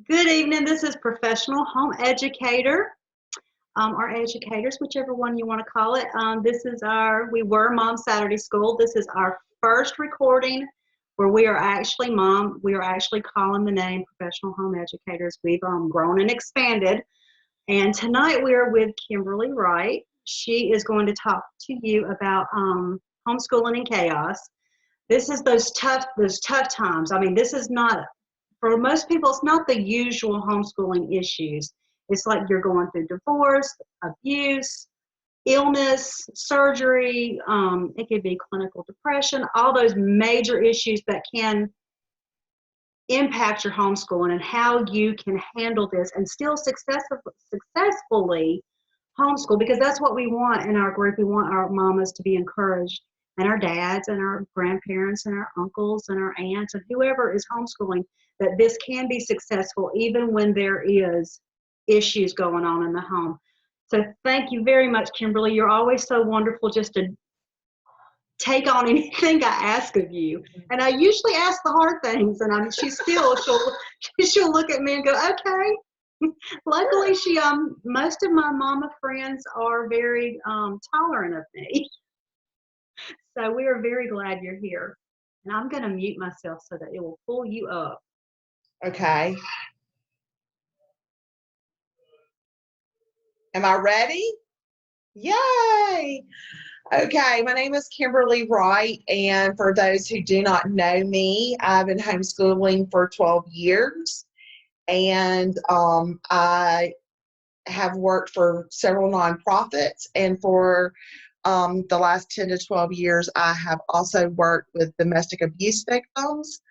Good evening. This is Professional Home Educator, or educators, whichever one you want to call it. We were Mom Saturday School. This is our first recording where we are actually calling the name Professional Home Educators. We've grown and expanded. And tonight we are with Kimberly Wright. She is going to talk to you about homeschooling and chaos. This is those tough times. I mean, this is not for most people, it's not the usual homeschooling issues. It's like you're going through divorce, abuse, illness, surgery. It could be clinical depression, all those major issues that can impact your homeschooling and how you can handle this and still successfully homeschool, because that's what we want in our group. We want our mamas to be encouraged, and our dads and our grandparents and our uncles and our aunts and whoever is homeschooling, that this can be successful even when there is issues going on in the home. So thank you very much, Kimberly. You're always so wonderful just to take on anything I ask of you. And I usually ask the hard things, and she'll look at me and go, okay. Luckily, most of my mama friends are very tolerant of me. So we are very glad you're here. And I'm going to mute myself so that it will pull you up. Okay. Am I ready? Yay! Okay, my name is Kimberly Wright, and for those who do not know me, I've been homeschooling for 12 years, and I have worked for several nonprofits, and for the last 10 to 12 years, I have also worked with domestic abuse victims,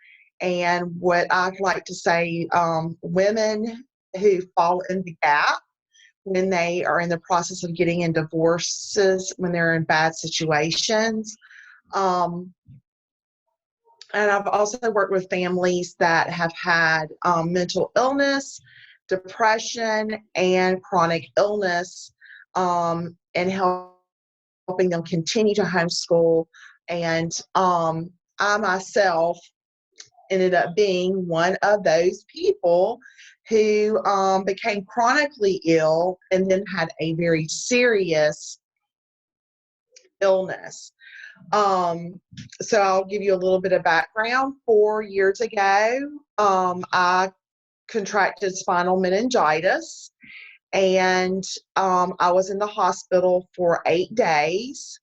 and what I'd like to say, women who fall in the gap when they are in the process of getting in divorces, when they're in bad situations. And I've also worked with families that have had mental illness, depression, and chronic illness, and helping them continue to homeschool. And I myself ended up being one of those people who became chronically ill and then had a very serious illness. So I'll give you a little bit of background. 4 years ago, I contracted spinal meningitis, and I was in the hospital for 8 days.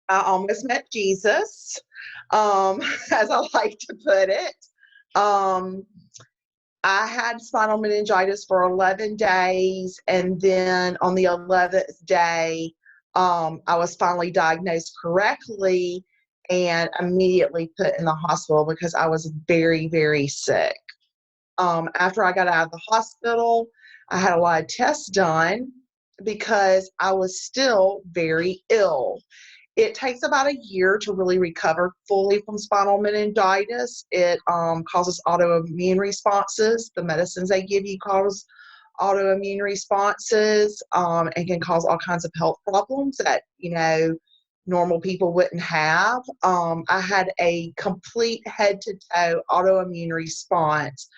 I almost met Jesus, as I like to put it. I had spinal meningitis for 11 days, and then on the 11th day, I was finally diagnosed correctly and immediately put in the hospital because I was very, very sick. After I got out of the hospital, I had a lot of tests done because I was still very ill. It takes about a year to really recover fully from spinal meningitis. It causes autoimmune responses. The medicines they give you cause autoimmune responses, and can cause all kinds of health problems that, normal people wouldn't have. I had a complete head-to-toe autoimmune response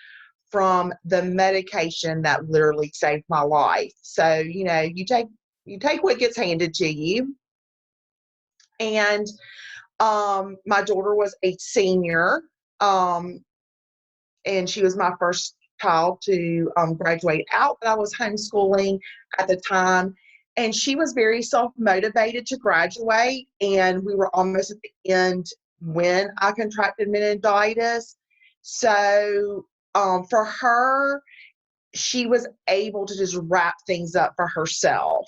from the medication that literally saved my life. So, you take what gets handed to you. And my daughter was a senior, and she was my first child to graduate out, but I was homeschooling at the time. And she was very self-motivated to graduate, and we were almost at the end when I contracted meningitis. So for her, she was able to just wrap things up for herself.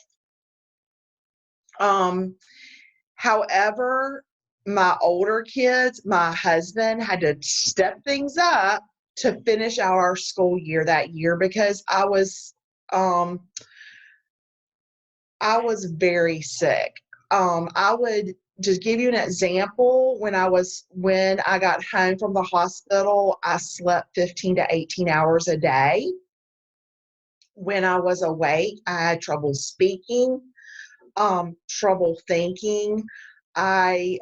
However, my older kids, my husband had to step things up to finish out our school year that year because I was very sick. I would just give you an example. When I got home from the hospital, I slept 15 to 18 hours a day. When I was awake, I had trouble speaking, trouble thinking. I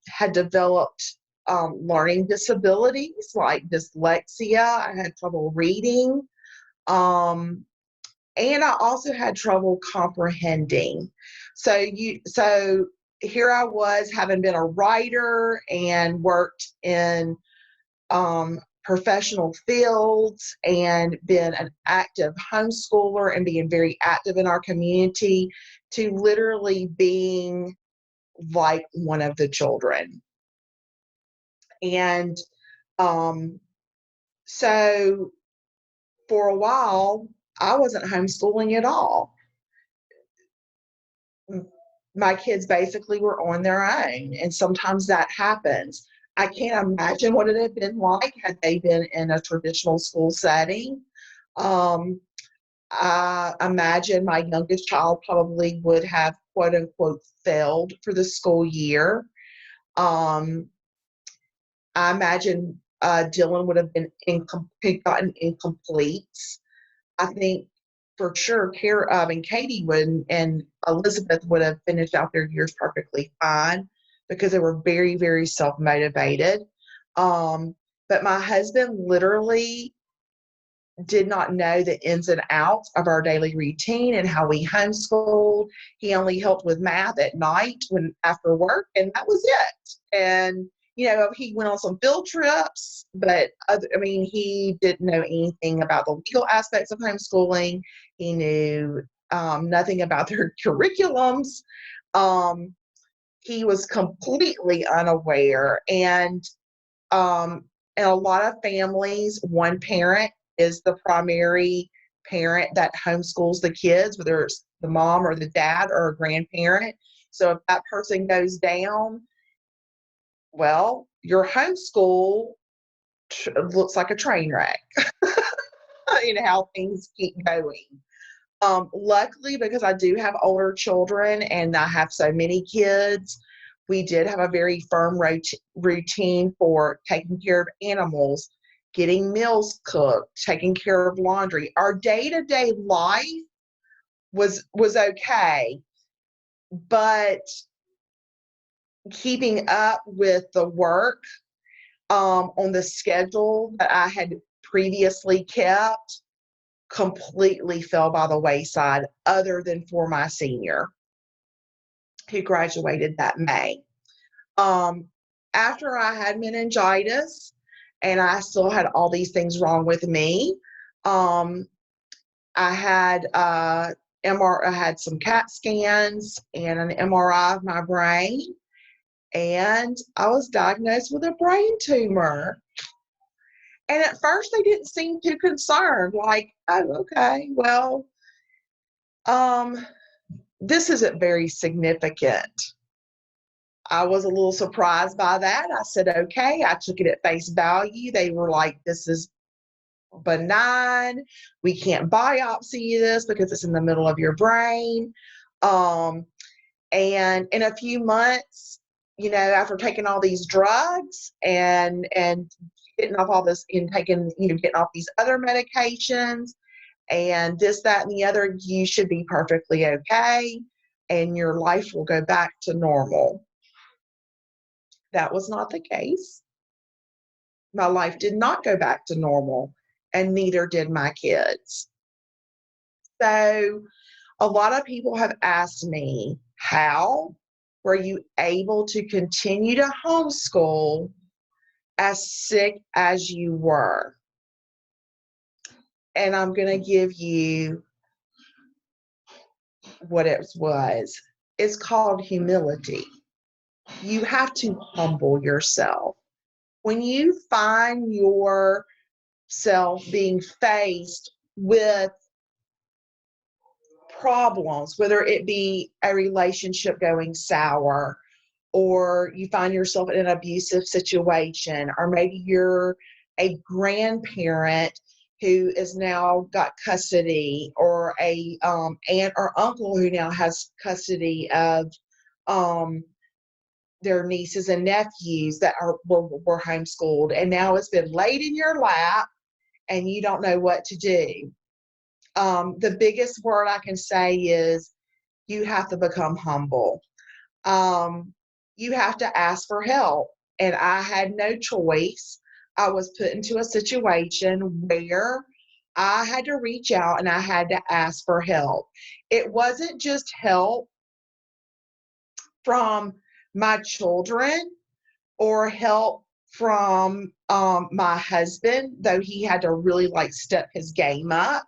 had developed learning disabilities like dyslexia. I had trouble reading. Um, and I also had trouble comprehending. So here I was, having been a writer and worked in professional fields and been an active homeschooler and being very active in our community, to literally being like one of the children. And um, so for a while, I wasn't homeschooling at all. My kids basically were on their own, and sometimes that happens. I can't imagine what it had been like had they been in a traditional school setting. Um, I imagine my youngest child probably would have, quote unquote, failed for the school year. Um, I imagine Dylan would have been gotten incomplete. I think for sure, and Katie would, and Elizabeth would have finished out their years perfectly fine because they were very, very self-motivated. But my husband literally did not know the ins and outs of our daily routine and how we homeschooled. He only helped with math at night when after work, and that was it. And he went on some field trips, but he didn't know anything about the legal aspects of homeschooling. He knew nothing about their curriculums. He was completely unaware, and in a lot of families, one parent is the primary parent that homeschools the kids, whether it's the mom or the dad or a grandparent. So if that person goes down, well, your homeschool looks like a train wreck. How things keep going. Luckily, because I do have older children and I have so many kids, we did have a very firm routine for taking care of animals, getting meals cooked, taking care of laundry. Our day-to-day life was okay, but keeping up with the work on the schedule that I had previously kept completely fell by the wayside, other than for my senior, who graduated that May. After I had meningitis and I still had all these things wrong with me, I had I had some CAT scans and an MRI of my brain, and I was diagnosed with a brain tumor. And at first they didn't seem too concerned, like, oh, okay, well, this isn't very significant. I was a little surprised by that. I said, okay. I took it at face value. They were like, this is benign. We can't biopsy this because it's in the middle of your brain. And in a few months, after taking all these drugs and getting off all this and getting off these other medications and this, that, and the other, you should be perfectly okay and your life will go back to normal. That was not the case. My life did not go back to normal, and neither did my kids. So a lot of people have asked me, how were you able to continue to homeschool as sick as you were? And I'm going to give you what it was. It's called humility. You have to humble yourself. When you find yourself being faced with problems, whether it be a relationship going sour, or you find yourself in an abusive situation, or maybe you're a grandparent who is now got custody, or a aunt or uncle who now has custody of their nieces and nephews that were homeschooled, and now it's been laid in your lap and you don't know what to do. The biggest word I can say is you have to become humble. You have to ask for help. and I had no choice. I was put into a situation where I had to reach out and I had to ask for help. It wasn't just help from my children or help from my husband, though he had to really like step his game up.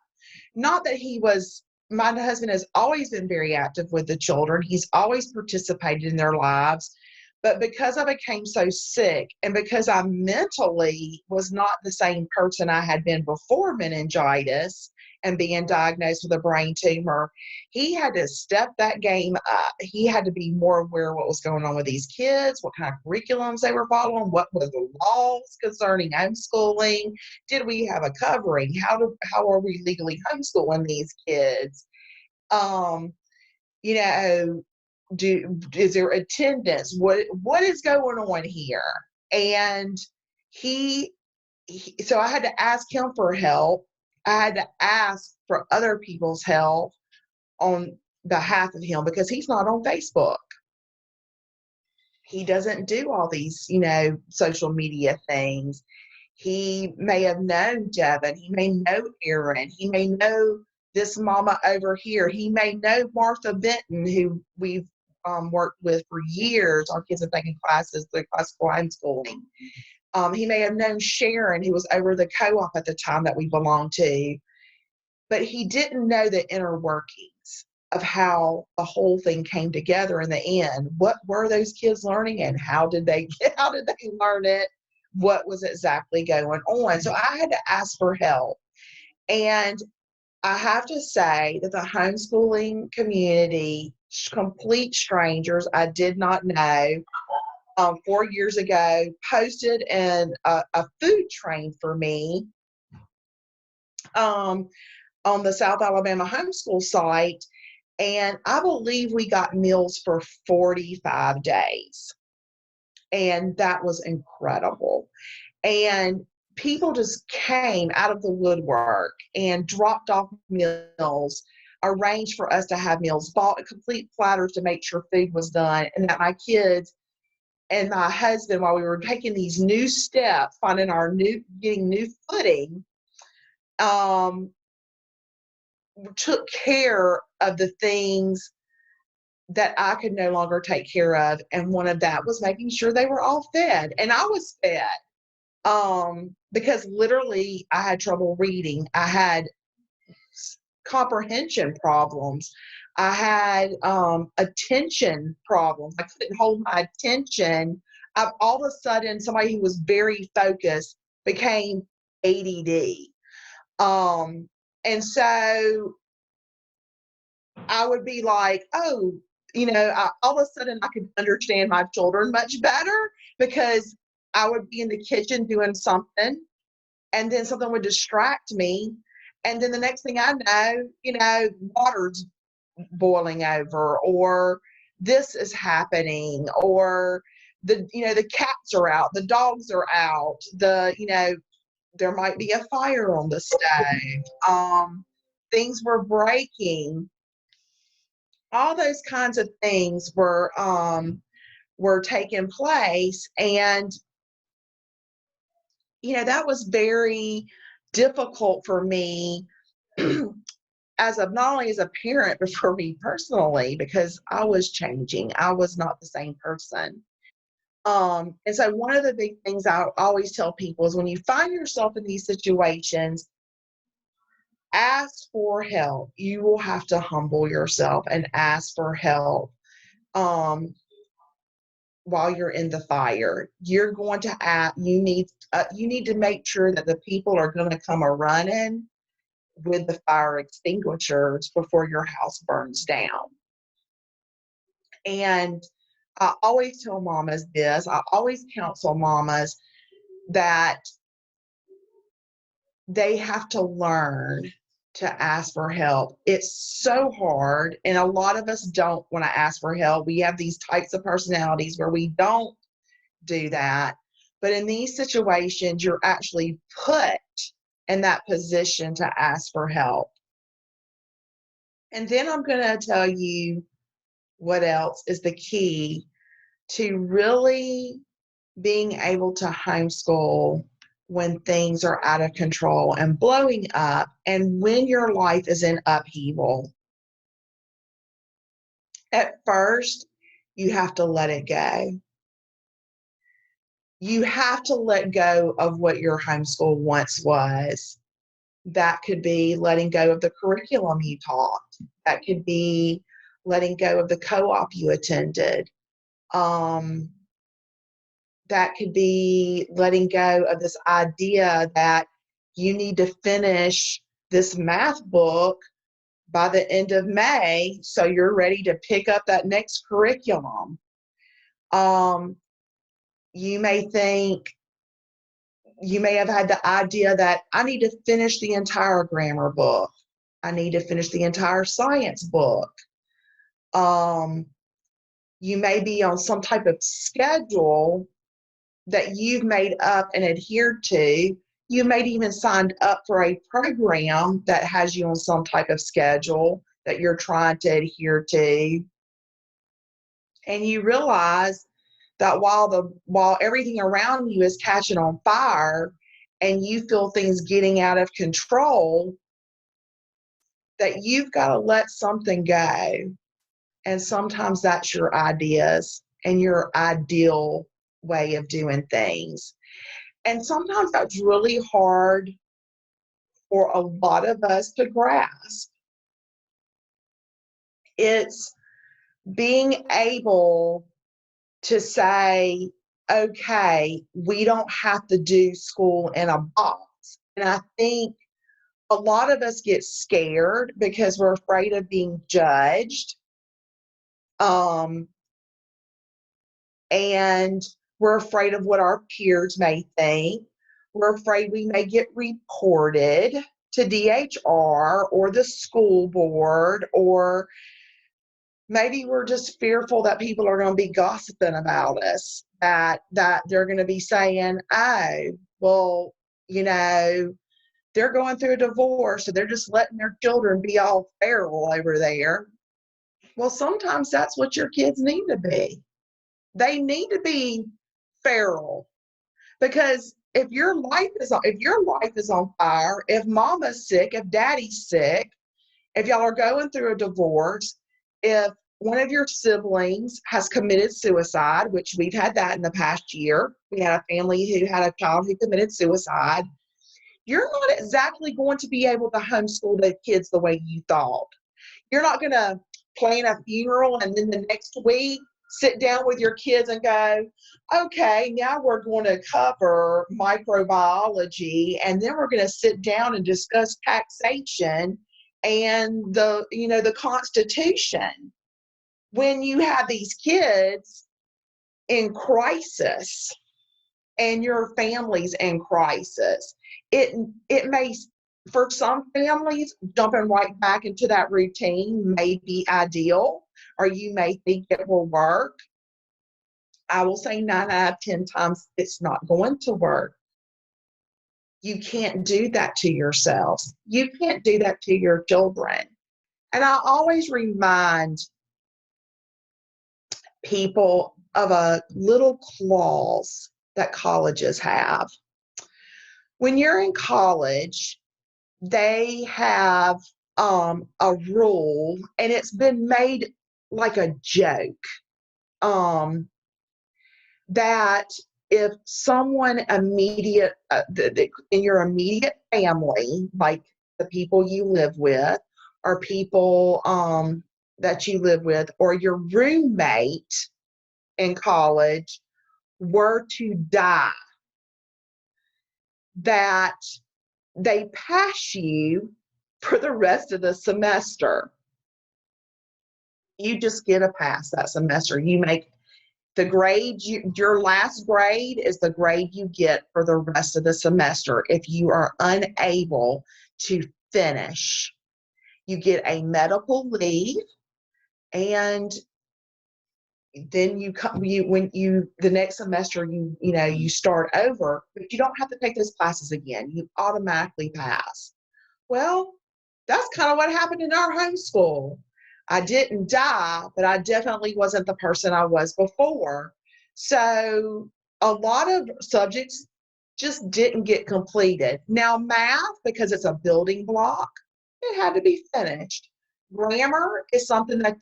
Not that my husband has always been very active with the children. He's always participated in their lives. But because I became so sick and because I mentally was not the same person I had been before meningitis and being diagnosed with a brain tumor, he had to step that game up. He had to be more aware of what was going on with these kids, what kind of curriculums they were following, what were the laws concerning homeschooling. Did we have a covering? How are we legally homeschooling these kids? You know, is there attendance? What is going on here? And so I had to ask him for help. I had to ask for other people's help on behalf of him because he's not on Facebook. He doesn't do all these, social media things. He may have known Devin. He may know Erin. He may know this mama over here. He may know Martha Benton, who we've worked with for years. Our kids have taken classes through classical homeschooling. He may have known Sharon, who was over the co-op at the time that we belonged to, but he didn't know the inner workings of how the whole thing came together in the end. What were those kids learning and how did they learn it? What was exactly going on? So I had to ask for help. And I have to say that the homeschooling community, complete strangers I did not know, 4 years ago, posted a food train for me on the South Alabama Homeschool site. And I believe we got meals for 45 days. And that was incredible. And people just came out of the woodwork and dropped off meals, arranged for us to have meals, bought complete platters to make sure food was done, and that my kids and my husband, while we were taking these new steps, getting new footing, took care of the things that I could no longer take care of. And one of that was making sure they were all fed. And I was fed. Because literally I had trouble reading. I had comprehension problems. I had attention problems. I couldn't hold my attention. All of a sudden, somebody who was very focused became ADD. And so I would be like, oh, all of a sudden I could understand my children much better because I would be in the kitchen doing something and then something would distract me. And then the next thing I know, water's boiling over, or this is happening, or the cats are out, the dogs are out, there might be a fire on the stove. Things were breaking. All those kinds of things were taking place. And that was very difficult for me not only as a parent, but for me personally, because I was changing. I was not the same person. And so one of the big things I always tell people is when you find yourself in these situations, ask for help. You will have to humble yourself and ask for help. While you're in the fire, you're going to you need to make sure that the people are going to come a running with the fire extinguishers before your house burns down. And I always tell mamas this, I always counsel mamas that they have to learn to ask for help. It's so hard, and a lot of us don't want to ask for help. We have these types of personalities where we don't do that. But in these situations, you're actually put in that position to ask for help. And then I'm going to tell you what else is the key to really being able to homeschool when things are out of control and blowing up, and when your life is in upheaval. At first, you have to let it go. You have to let go of what your homeschool once was. That could be letting go of the curriculum you taught. That could be letting go of the co-op you attended. That could be letting go of this idea that you need to finish this math book by the end of May so you're ready to pick up that next curriculum. You may have had the idea that I need to finish the entire grammar book. I need to finish the entire science book. You may be on some type of schedule that you've made up and adhered to. You may even signed up for a program that has you on some type of schedule that you're trying to adhere to. And you realize that while everything around you is catching on fire and you feel things getting out of control, that you've got to let something go. And sometimes that's your ideas and your ideal way of doing things. And sometimes that's really hard for a lot of us to grasp. It's being able to say, okay, we don't have to do school in a box. And I think a lot of us get scared because we're afraid of being judged. And we're afraid of what our peers may think. We're afraid we may get reported to DHR or the school board, or maybe we're just fearful that people are going to be gossiping about us, that they're going to be saying, oh, well, they're going through a divorce, so they're just letting their children be all feral over there. Well, sometimes that's what your kids need to be. They need to be feral, because if your life is on fire, if mama's sick, if daddy's sick, if y'all are going through a divorce, if one of your siblings has committed suicide, which we've had that in the past year, we had a family who had a child who committed suicide, you're not exactly going to be able to homeschool the kids the way you thought. You're not going to plan a funeral and then the next week sit down with your kids and go, okay, now we're going to cover microbiology, and then we're going to sit down and discuss taxation and the Constitution. When you have these kids in crisis and your family's in crisis, it may, for some families, jumping right back into that routine may be ideal, or you may think it will work. I will say 9 out of 10 times it's not going to work. You can't do that to yourselves. You can't do that to your children. And I always remind people of a little clause that colleges have. When you're in college, they have a rule, and it's been made like a joke, that if someone immediate in your immediate family, like the people you live with, or people that you live with, or your roommate in college were to die, that they pass you for the rest of the semester. You just get a pass that semester. You make the grade, your last grade is the grade you get for the rest of the semester. If you are unable to finish, you get a medical leave, and then the next semester you start over, but you don't have to take those classes again. You automatically pass. Well, that's kind of what happened in our homeschool. I didn't die, but I definitely wasn't the person I was before. So a lot of subjects just didn't get completed. Now, math, because it's a building block, it had to be finished. Grammar is something that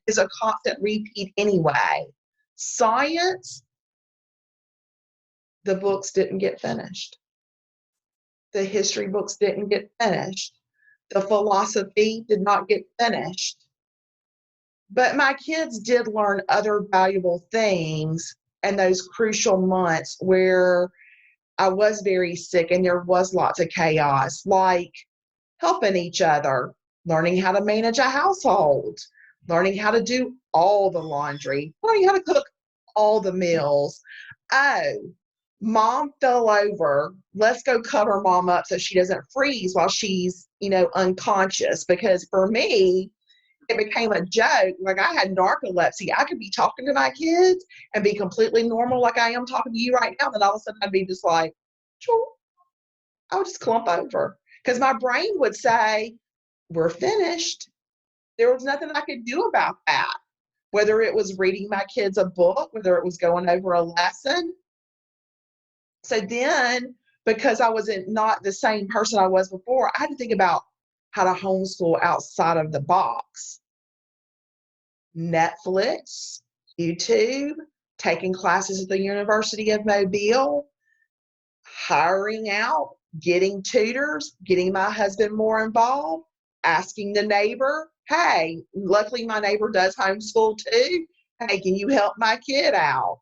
is a constant repeat anyway. Science, the books didn't get finished. The history books didn't get finished. The philosophy did not get finished. But my kids did learn other valuable things in those crucial months where I was very sick and there was lots of chaos, like helping each other, learning how to manage a household, learning how to do all the laundry, learning how to cook all the meals. Oh, mom fell over. Let's go cover mom up so she doesn't freeze while she's, unconscious. Because for me, it became a joke. Like, I had narcolepsy. I could be talking to my kids and be completely normal like I am talking to you right now. Then all of a sudden I'd be just like, sure. I would just clump over because my brain would say, we're finished. There was nothing I could do about that. Whether it was reading my kids a book, whether it was going over a lesson. So then, because I wasn't not the same person I was before, I had to think about how to homeschool outside of the box. Netflix, YouTube, taking classes at the University of Mobile, hiring out, getting tutors, getting my husband more involved, asking the neighbor, hey, luckily my neighbor does homeschool too. Hey, can you help my kid out?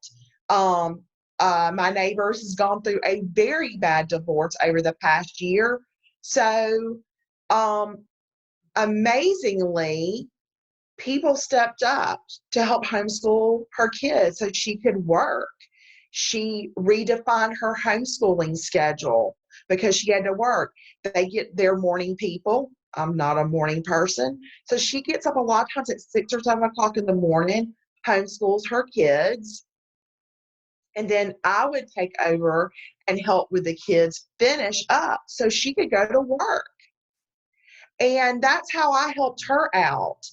My neighbor has gone through a very bad divorce over the past year. So amazingly, people stepped up to help homeschool her kids so she could work. She redefined her homeschooling schedule because she had to work. They get their morning people. I'm not a morning person. So she gets up a lot of times at 6 or 7 o'clock in the morning, homeschools her kids. And then I would take over and help with the kids finish up so she could go to work. And that's how I helped her out.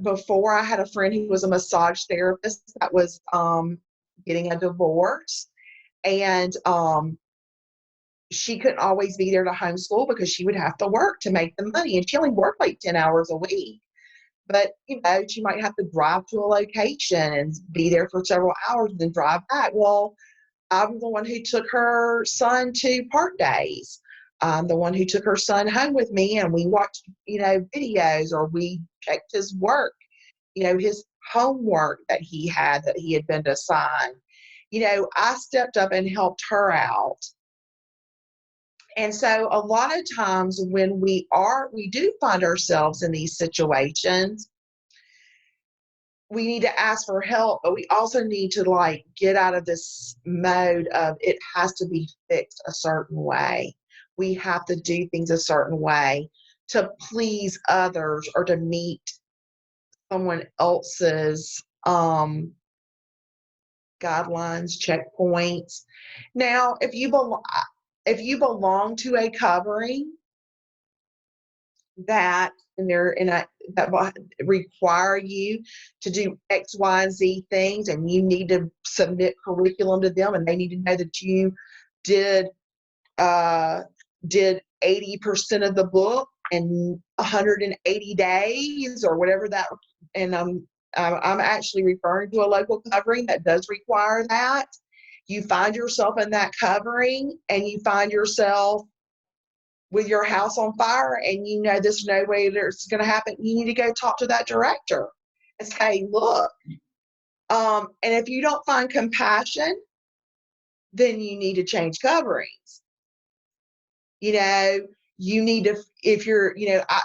Before, I had a friend who was a massage therapist that was getting a divorce, and she couldn't always be there to homeschool because she would have to work to make the money, and she only worked like 10 hours a week. But she might have to drive to a location and be there for several hours and then drive back. Well, I'm the one who took her son to park days. I'm the one who took her son home with me, and we watched, videos, or we checked his work, his homework that he had been assigned. I stepped up and helped her out. And so a lot of times when we do find ourselves in these situations, we need to ask for help, but we also need to get out of this mode of it has to be fixed a certain way. We have to do things a certain way to please others or to meet someone else's guidelines, checkpoints. Now, if you belong to a covering that require you to do X, Y, and Z things, and you need to submit curriculum to them, and they need to know that you did 80% of the book in 180 days or whatever that. And I'm actually referring to a local covering that does require that. You find yourself in that covering, and you find yourself with your house on fire, and there's no way that it's going to happen. You need to go talk to that director and say, look, and if you don't find compassion, then you need to change coverings. You need to, if you're,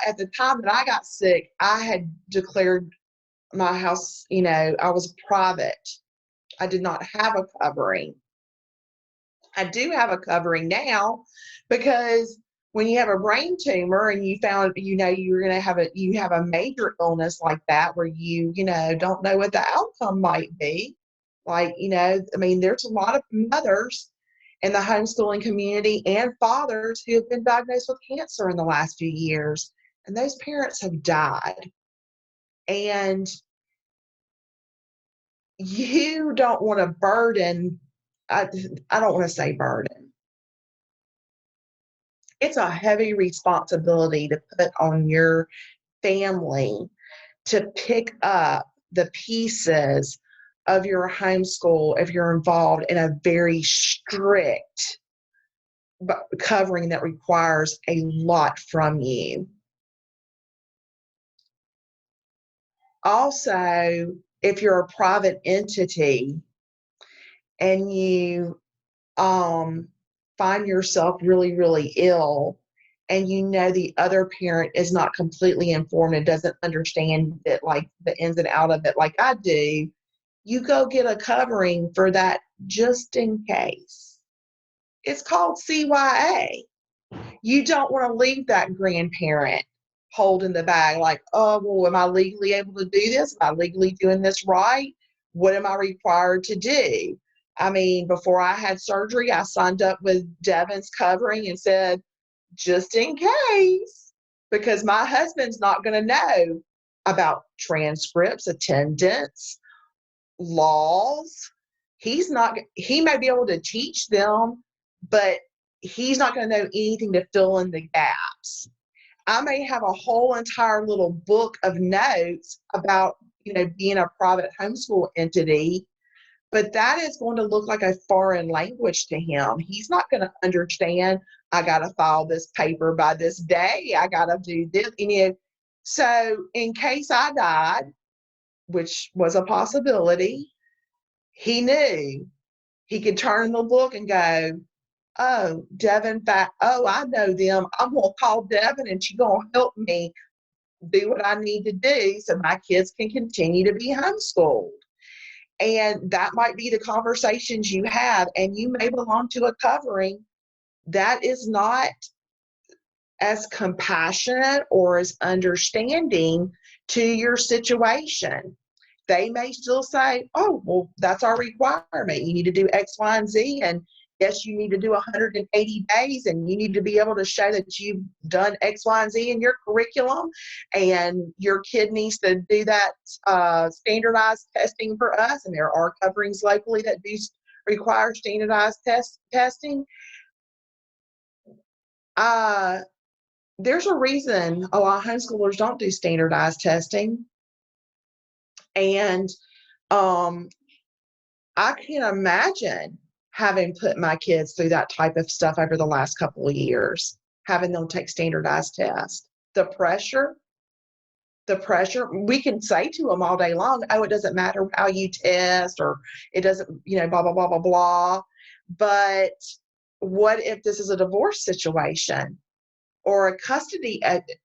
at the time that I got sick, I had declared my house, I was private. I did not have a covering. I do have a covering now because when you have a brain tumor and you found, you're going to have a major illness like that where don't know what the outcome might be. There's a lot of mothers in the homeschooling community and fathers who have been diagnosed with cancer in the last few years, and those parents have died. And you don't want to burden, I don't want to say burden. It's a heavy responsibility to put on your family to pick up the pieces of your homeschool if you're involved in a very strict covering that requires a lot from you. Also, if you're a private entity and you find yourself really, really ill, and you know the other parent is not completely informed and doesn't understand it, like the ins and out of it like I do, you go get a covering for that just in case. It's called CYA. You don't want to leave that grandparent holding the bag like, oh, well, am I legally able to do this? Am I legally doing this right? What am I required to do? I mean, before I had surgery, I signed up with Devon's covering and said, just in case, because my husband's not going to know about transcripts, attendance, laws. He may be able to teach them, but he's not going to know anything to fill in the gaps. I may have a whole entire little book of notes about, being a private homeschool entity, but that is going to look like a foreign language to him. He's not going to understand, I got to file this paper by this day. I got to do this. So in case I died, which was a possibility, he knew he could turn the book and go, oh, Devin, I know them. I'm going to call Devin and she's going to help me do what I need to do so my kids can continue to be homeschooled. And that might be the conversations you have, and you may belong to a covering that is not as compassionate or as understanding to your situation. They may still say, oh, well, that's our requirement. You need to do X, Y, and Z. And yes, you need to do 180 days, and you need to be able to show that you've done X, Y, and Z in your curriculum. And your kid needs to do that standardized testing for us. And there are coverings locally that do require standardized testing. There's a reason a lot of homeschoolers don't do standardized testing. And I can't imagine having put my kids through that type of stuff over the last couple of years, having them take standardized tests. The pressure, we can say to them all day long, oh, it doesn't matter how you test, or it doesn't, blah, blah, blah, blah, blah. But what if this is a divorce situation or a custody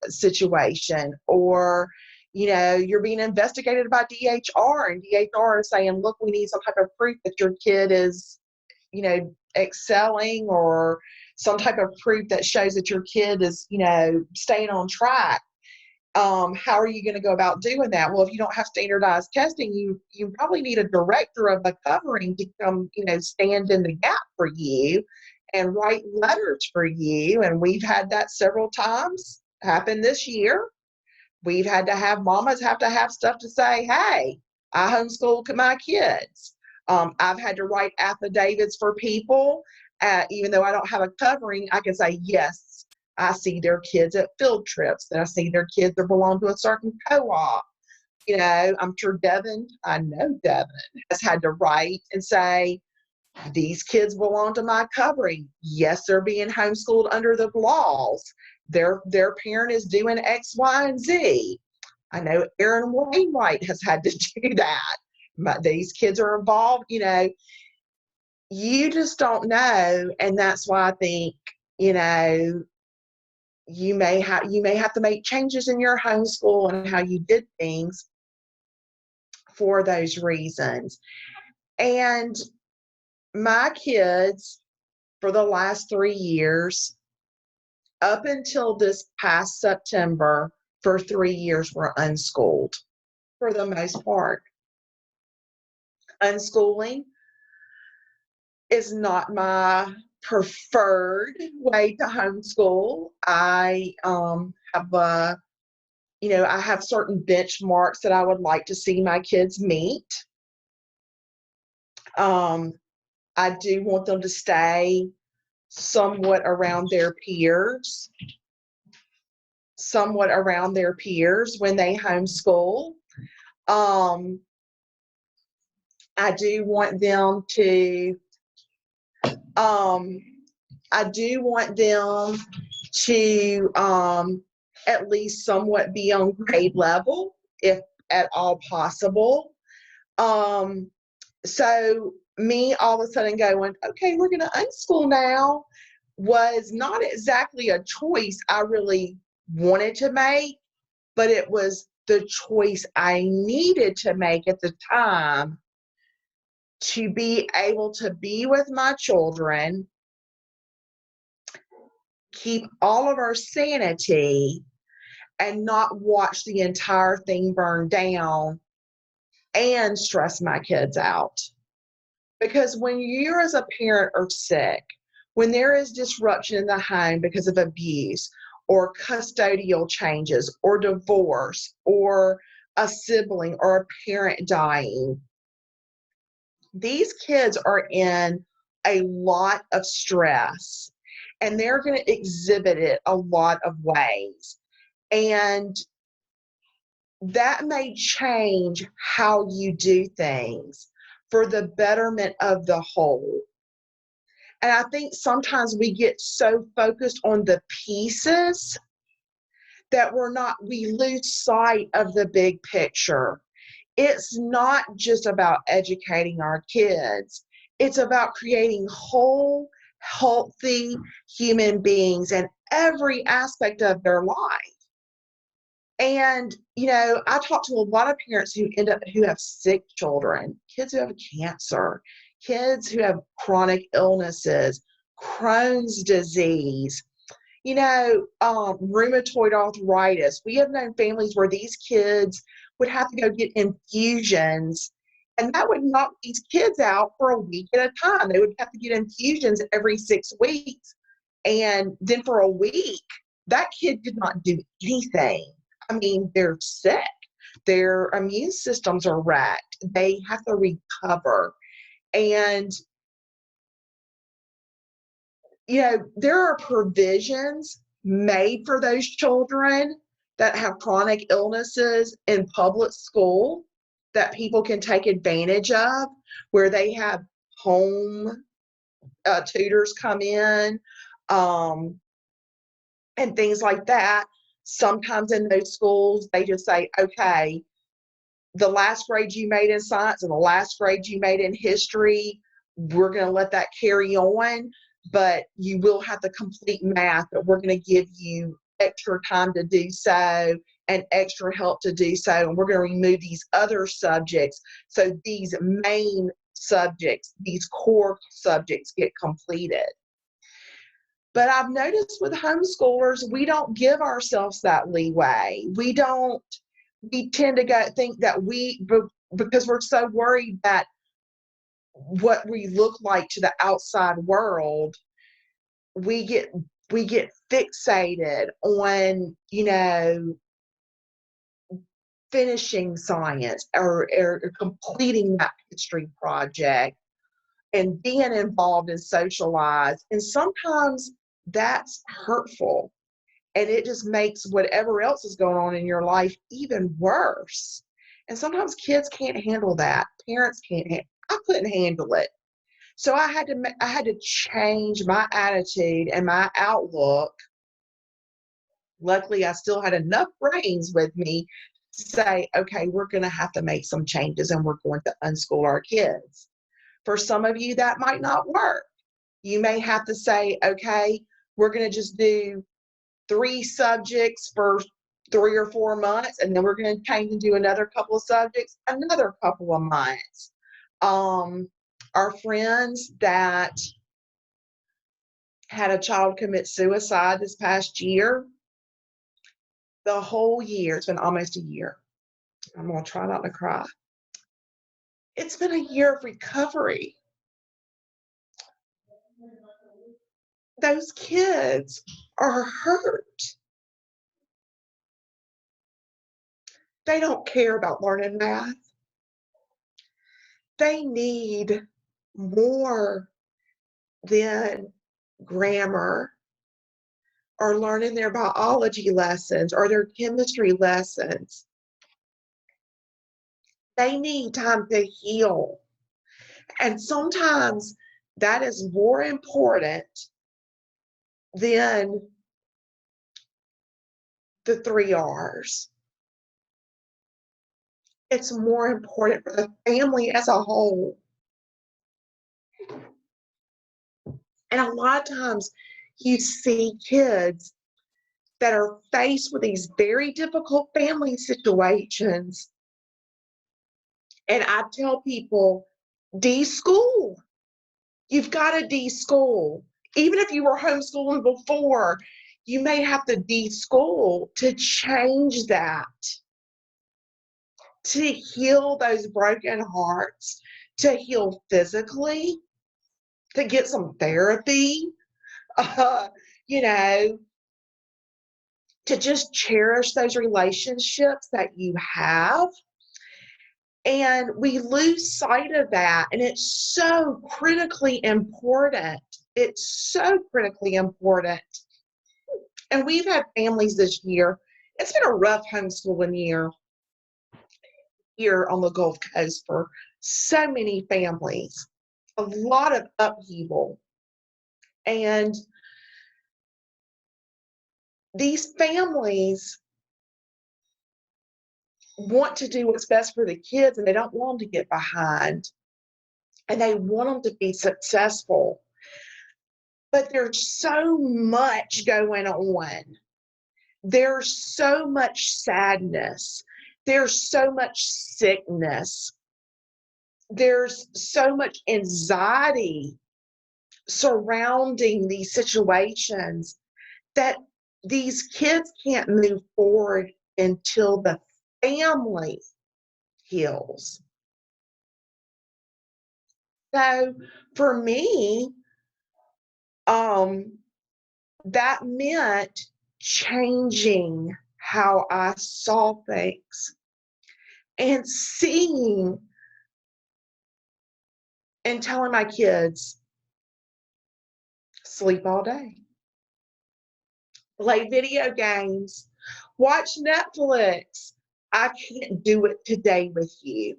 situation, or you're being investigated by DHR, and DHR is saying, look, we need some type of proof that your kid is, excelling, or some type of proof that shows that your kid is, staying on track. How are you going to go about doing that? Well, if you don't have standardized testing, you probably need a director of the covering to come, stand in the gap for you and write letters for you. And we've had that several times happen this year. We've had to have mamas have to have stuff to say, hey, I homeschool my kids. I've had to write affidavits for people. Even though I don't have a covering, I can say, yes, I see their kids at field trips, and I see their kids that belong to a certain co-op. I'm sure I know Devin has had to write and say, these kids belong to my covering. Yes, they're being homeschooled under the laws. Their parent is doing X, Y, and Z. I know Aaron Wainwright has had to do that. These kids are involved. You just don't know, and that's why I think you may have to make changes in your homeschool and how you did things for those reasons. And my kids, for the last 3 years, up until this past September, for 3 years, were unschooled for the most part. Unschooling is not my preferred way to homeschool. I have I have certain benchmarks that I would like to see my kids meet. I do want them to stay somewhat around their peers, when they homeschool. I do want them to at least somewhat be on grade level, if at all possible. So me all of a sudden going, okay, we're going to unschool now, was not exactly a choice I really wanted to make, but it was the choice I needed to make at the time to be able to be with my children, keep all of our sanity, and not watch the entire thing burn down and stress my kids out. Because when you as a parent are sick, when there is disruption in the home because of abuse or custodial changes or divorce or a sibling or a parent dying, these kids are in a lot of stress, and they're going to exhibit it a lot of ways. And that may change how you do things for the betterment of the whole. And I think sometimes we get so focused on the pieces that we lose sight of the big picture. It's not just about educating our kids. It's about creating whole, healthy human beings in every aspect of their life. And, I talk to a lot of parents who have sick children, kids who have cancer, kids who have chronic illnesses, Crohn's disease, rheumatoid arthritis. We have known families where these kids would have to go get infusions, and that would knock these kids out for a week at a time. They would have to get infusions every 6 weeks. And then for a week, that kid did not do anything. I mean, they're sick. Their immune systems are wrecked. They have to recover. And, there are provisions made for those children that have chronic illnesses in public school that people can take advantage of, where they have home tutors come in, and things like that. Sometimes in those schools, they just say, okay, the last grade you made in science and the last grade you made in history, we're going to let that carry on, but you will have to complete math, but we're going to give you extra time to do so and extra help to do so, and we're going to remove these other subjects so these main subjects, these core subjects, get completed. But I've noticed with homeschoolers, we don't give ourselves that leeway. We tend to think that because we're so worried that what we look like to the outside world, we get fixated on, finishing science or completing that history project and being involved in social lives. And sometimes that's hurtful, and it just makes whatever else is going on in your life even worse. And sometimes kids can't handle that. Parents can't. I couldn't handle it. So I had to change my attitude and my outlook. Luckily, I still had enough brains with me to say, okay, we're going to have to make some changes, and we're going to unschool our kids. For some of you, that might not work. You may have to say, okay, we're going to just do 3 subjects for 3 or 4 months, and then we're going to change and do another couple of subjects another couple of months. Our friends that had a child commit suicide this past year, the whole year, it's been almost a year. I'm going to try not to cry. It's been a year of recovery. Those kids are hurt. They don't care about learning math. They need more than grammar or learning their biology lessons or their chemistry lessons. They need time to heal. And sometimes that is more important than the 3 R's. It's more important for the family as a whole. And a lot of times you see kids that are faced with these very difficult family situations. And I tell people, de-school. You've got to de-school. Even if you were homeschooling before, you may have to de-school to change that, to heal those broken hearts, to heal physically, to get some therapy, you know, to just cherish those relationships that you have. And we lose sight of that. And it's so critically important. It's so critically important. And we've had families this year. It's been a rough homeschooling year here on the Gulf Coast for so many families. A lot of upheaval. And these families want to do what's best for the kids, and they don't want them to get behind, and they want them to be successful. But there's so much going on. There's so much sadness. There's so much sickness. There's so much anxiety surrounding these situations that these kids can't move forward until the family heals. So for me, that meant changing how I saw things and seeing and telling my kids, sleep all day, play video games, watch Netflix. I can't do it today with you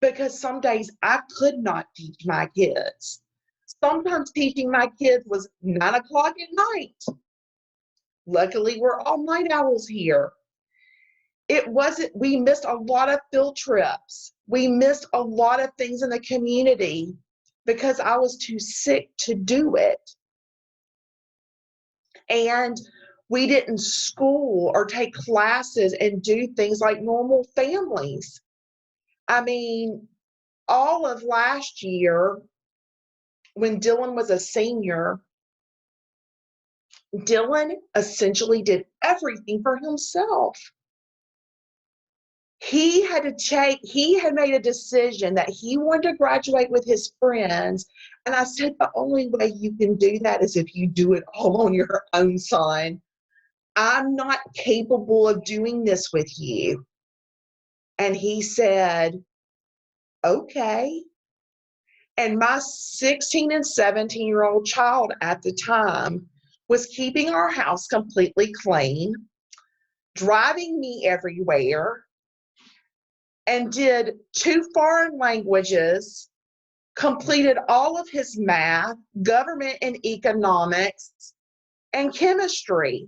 because some days I could not teach my kids. Sometimes teaching my kids was 9 o'clock at night. Luckily, we're all night owls here. It wasn't, we missed a lot of field trips. We missed a lot of things in the community because I was too sick to do it. And we didn't school or take classes and do things like normal families. I mean, all of last year, when Dylan was a senior, Dylan essentially did everything for himself. He had made a decision that he wanted to graduate with his friends. And I said, the only way you can do that is if you do it all on your own, son. I'm not capable of doing this with you. And he said, okay. And my 16 and 17-year-old child at the time was keeping our house completely clean, driving me everywhere, and did 2 foreign languages, completed all of his math, government and economics, and chemistry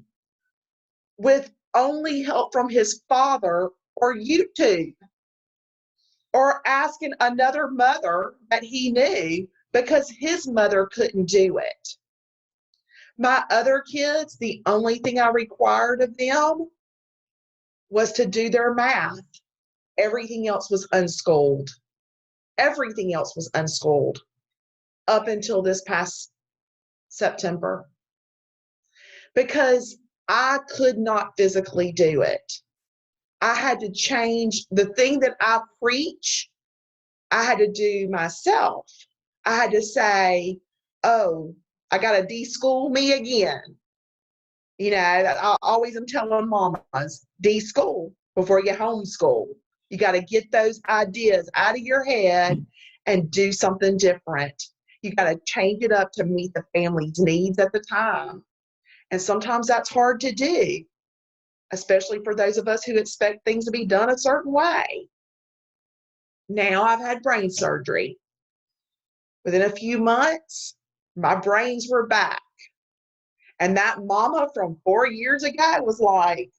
with only help from his father or YouTube, or asking another mother that he knew because his mother couldn't do it. My other kids, the only thing I required of them was to do their math. Everything else was unschooled. Everything else was unschooled up until this past September because I could not physically do it. I had to change the thing that I preach. I had to do myself. I had to say, oh, I got to de-school me again. You know, I always am telling mamas, de-school before you homeschool. You got to get those ideas out of your head and do something different. You got to change it up to meet the family's needs at the time. And sometimes that's hard to do, especially for those of us who expect things to be done a certain way. Now I've had brain surgery. Within a few months, my brains were back. And that mama from 4 years ago was like,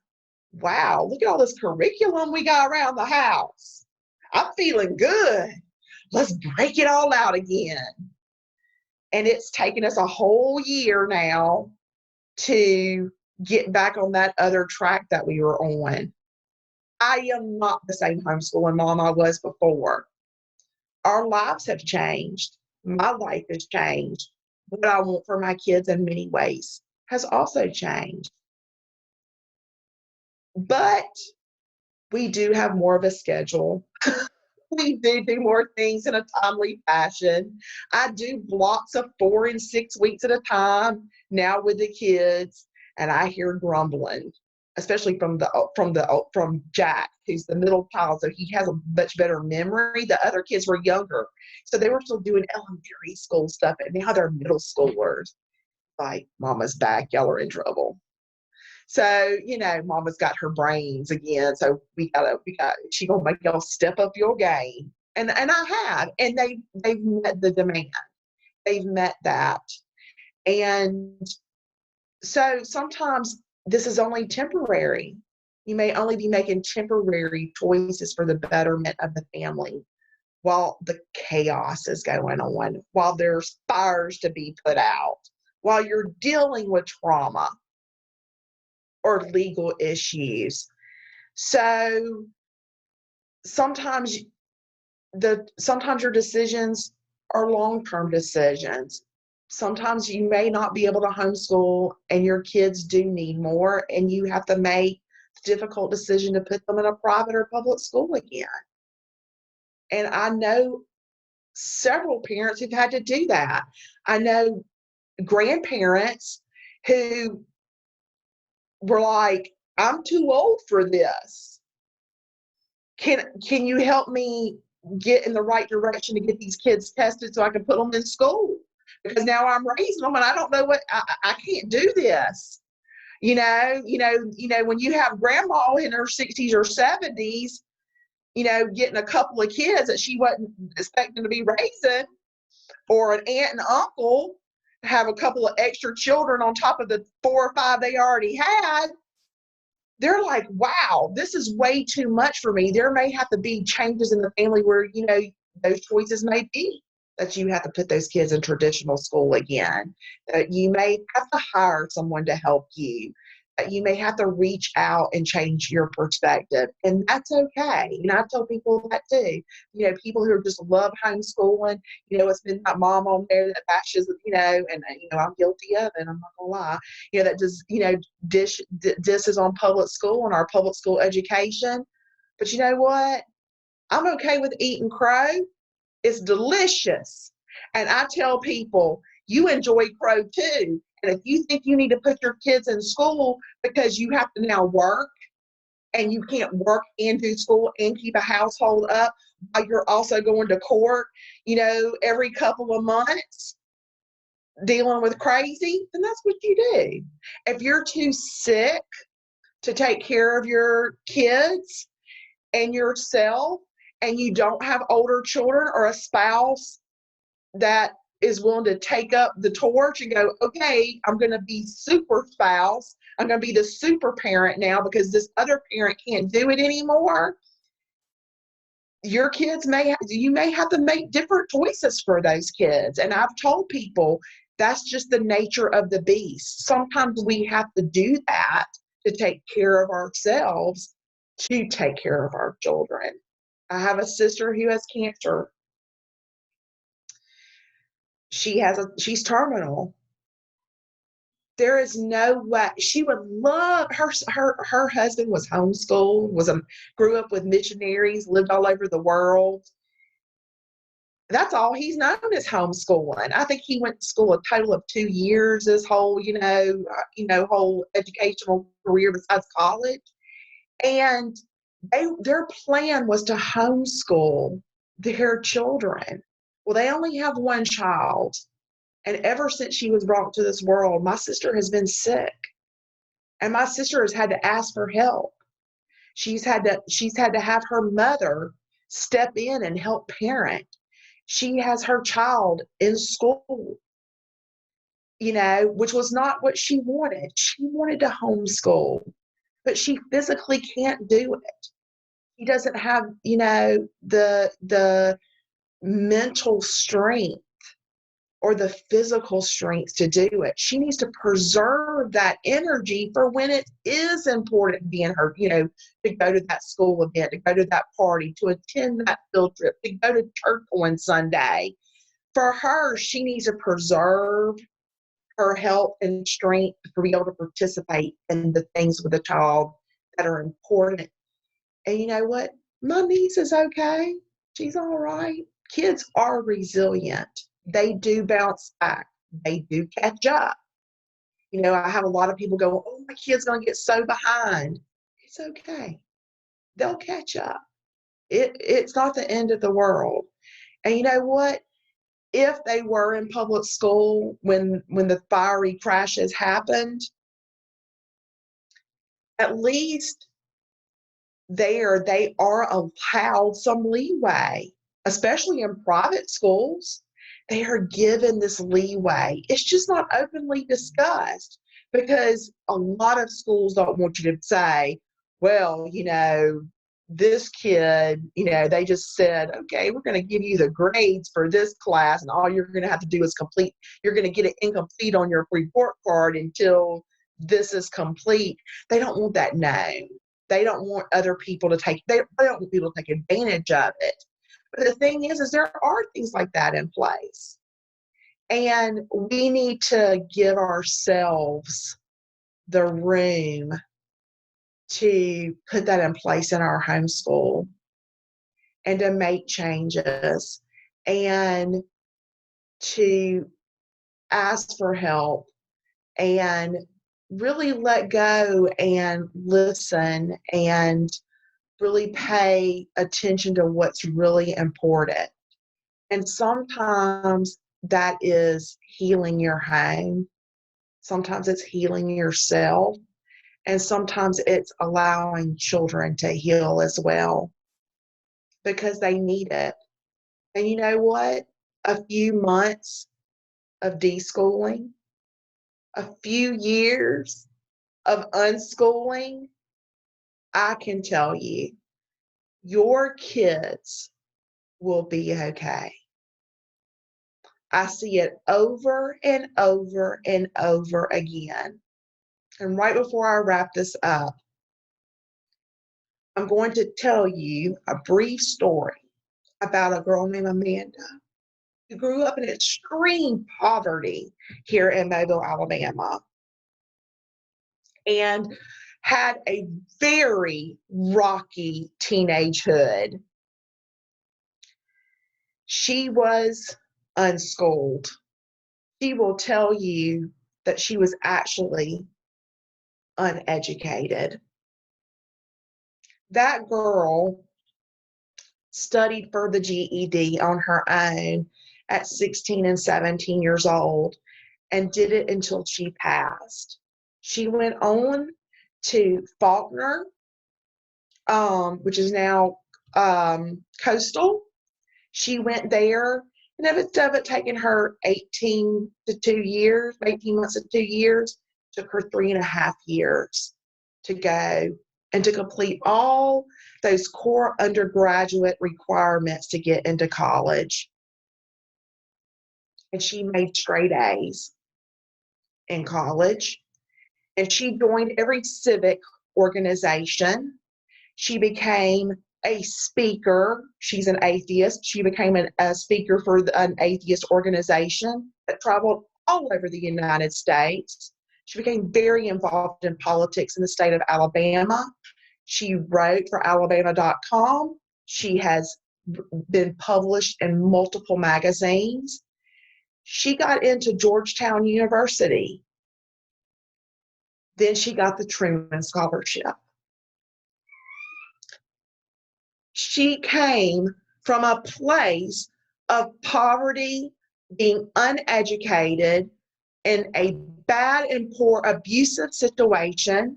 wow, look at all this curriculum we got around the house. I'm feeling good. Let's break it all out again. And it's taken us a whole year now to get back on that other track that we were on. I am not the same homeschooling mom I was before. Our lives have changed. My life has changed. What I want for my kids in many ways has also changed. But we do have more of a schedule. We do more things in a timely fashion. I do blocks of 4 and 6 weeks at a time now with the kids, and I hear grumbling, especially from Jack, who's the middle child, so he has a much better memory. The other kids were younger, so they were still doing elementary school stuff, and now they're middle schoolers. Like, Mama's back, y'all are in trouble. So, Mama's got her brains again. So she gonna make y'all step up your game. And I have, and they've met the demand. They've met that. And so sometimes this is only temporary. You may only be making temporary choices for the betterment of the family while the chaos is going on, while there's fires to be put out, while you're dealing with trauma or legal issues. So sometimes your decisions are long-term decisions. Sometimes you may not be able to homeschool and your kids do need more, and you have to make the difficult decision to put them in a private or public school again. And I know several parents who've had to do that. I know grandparents who were like, I'm too old for this. Can you help me get in the right direction to get these kids tested so I can put them in school? Because now I'm raising them and I don't know I can't do this. When you have grandma in her 60s or 70s, getting a couple of kids that she wasn't expecting to be raising, or an aunt and uncle have a couple of extra children on top of the 4 or 5 they already had, they're like, wow, this is way too much for me. There may have to be changes in the family where, those choices may be that you have to put those kids in traditional school again, that you may have to hire someone to help you, that you may have to reach out and change your perspective. And that's okay. And I tell people that too. People who just love homeschooling, it's been that mom on there that bashes, and I'm guilty of it, I'm not gonna lie, that just, disses on public school and our public school education. But you know what? I'm okay with eating crow. It's delicious. And I tell people, you enjoy crow too. And if you think you need to put your kids in school because you have to now work and you can't work and do school and keep a household up while you're also going to court, every couple of months dealing with crazy, then that's what you do. If you're too sick to take care of your kids and yourself, and you don't have older children or a spouse that is willing to take up the torch and go, okay, I'm going to be super spouse. I'm going to be the super parent now because this other parent can't do it anymore. You may have to make different choices for those kids. And I've told people that's just the nature of the beast. Sometimes we have to do that to take care of ourselves, to take care of our children. I have a sister who has cancer. She's terminal. There is no way she would love her husband was homeschooled, grew up with missionaries, lived all over the world. That's all he's known is homeschooling. I think he went to school a total of 2 years, his whole, whole educational career besides college. And their plan was to homeschool their children. Well, they only have one child. And ever since she was brought to this world, my sister has been sick. And my sister has had to ask for help. She's had to have her mother step in and help parent. She has her child in school, which was not what she wanted. She wanted to homeschool, but she physically can't do it. She doesn't have, the mental strength or the physical strength to do it. She needs to preserve that energy for when it is important to be in her, to go to that school event, to go to that party, to attend that field trip, to go to church on Sunday. For her, she needs to preserve her health and strength to be able to participate in the things with the child that are important. And you know what? My niece is okay. She's all right. Kids are resilient. They do bounce back. They do catch up. I have a lot of people go, oh, my kid's going to get so behind. It's okay. They'll catch up. It's not the end of the world. And you know what? If they were in public school when the fiery crashes happened, at least there they are allowed some leeway, especially in private schools. They are given this leeway. It's just not openly discussed because a lot of schools don't want you to say, well, this kid, they just said, okay, we're going to give you the grades for this class, and all you're going to have to do is complete. You're going to get it incomplete on your report card until this is complete. They don't want that known. They don't want other people to they don't want people to take advantage of it. But the thing is there are things like that in place. And we need to give ourselves the room to put that in place in our homeschool and to make changes and to ask for help and really let go and listen and really pay attention to what's really important. And sometimes that is healing your home. Sometimes it's healing yourself. And sometimes it's allowing children to heal as well because they need it. And you know what? A few months of deschooling, a few years of unschooling, I can tell you, your kids will be okay. I see it over and over and over again. And right before I wrap this up, I'm going to tell you a brief story about a girl named Amanda who grew up in extreme poverty here in Mobile, Alabama, and had a very rocky teenagehood. She was unschooled. She will tell you that she was actually uneducated. That girl studied for the GED on her own at 16 and 17 years old and did it until she passed. She went on to Faulkner, which is now Coastal. She went there, and instead of it taking her 18 months to 2 years, took her 3.5 years to go and to complete all those core undergraduate requirements to get into college. And she made straight A's in college. And she joined every civic organization. She became a speaker. She's an atheist. She became a speaker for an atheist organization that traveled all over the United States. She became very involved in politics in the state of Alabama. She wrote for Alabama.com. She has been published in multiple magazines. She got into Georgetown University. Then she got the Truman Scholarship. She came from a place of poverty, being uneducated, in a bad and poor abusive situation.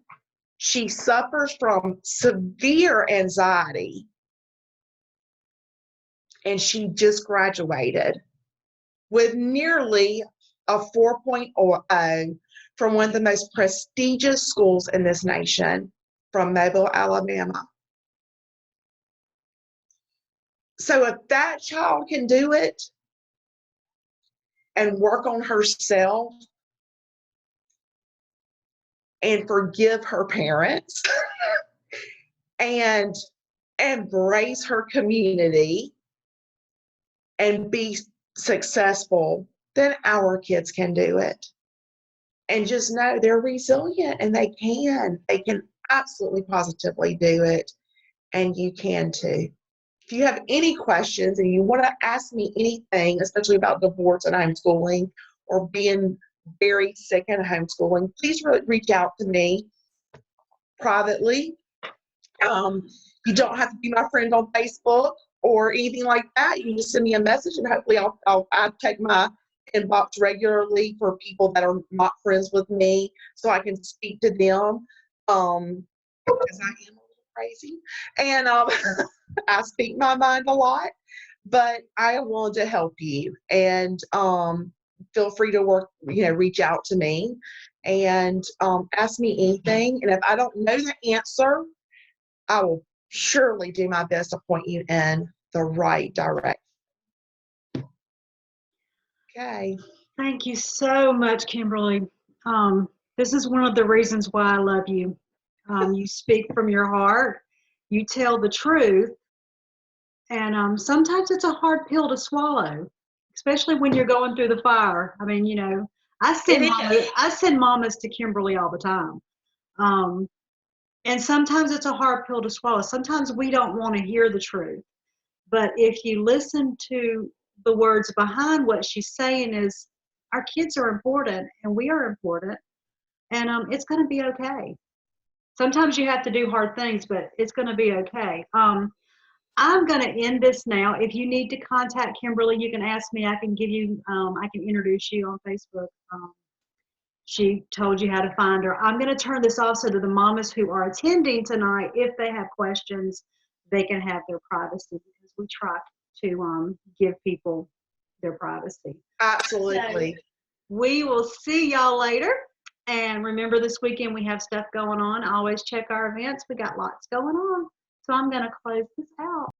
She suffers from severe anxiety, and she just graduated with nearly a 4.0 from one of the most prestigious schools in this nation, from Mobile, Alabama. So if that child can do it and work on herself and forgive her parents and embrace her community and be successful, then our kids can do it. And just know they're resilient and they can absolutely positively do it. And you can too. If you have any questions and you want to ask me anything, especially about divorce and homeschooling or being very sick and homeschooling, please reach out to me privately. You don't have to be my friend on Facebook or anything like that. You can just send me a message, and hopefully I check my inbox regularly for people that are not friends with me, so I can speak to them. Because I am a little crazy, and I speak my mind a lot, but I am willing to help you. And feel free to reach out to me and ask me anything. And if I don't know the answer, I will surely do my best to point you in the right direction. Okay. Thank you so much, Kimberly. This is one of the reasons why I love you. You speak from your heart. You tell the truth. And sometimes it's a hard pill to swallow, especially when you're going through the fire. I mean, I send mamas to Kimberly all the time. And sometimes it's a hard pill to swallow. Sometimes we don't want to hear the truth. But if you listen to the words behind what she's saying is, our kids are important and we are important, and it's going to be okay. Sometimes you have to do hard things, but it's going to be okay. I'm going to end this now. If you need to contact Kimberly, you can ask me. I can give you, I can introduce you on Facebook. She told you how to find her. I'm going to turn this also to the mamas who are attending tonight. If they have questions, they can have their privacy, because we try to give people their privacy. Absolutely. So we will see y'all later. And remember, this weekend we have stuff going on. Always check our events. We got lots going on. So I'm going to close this out.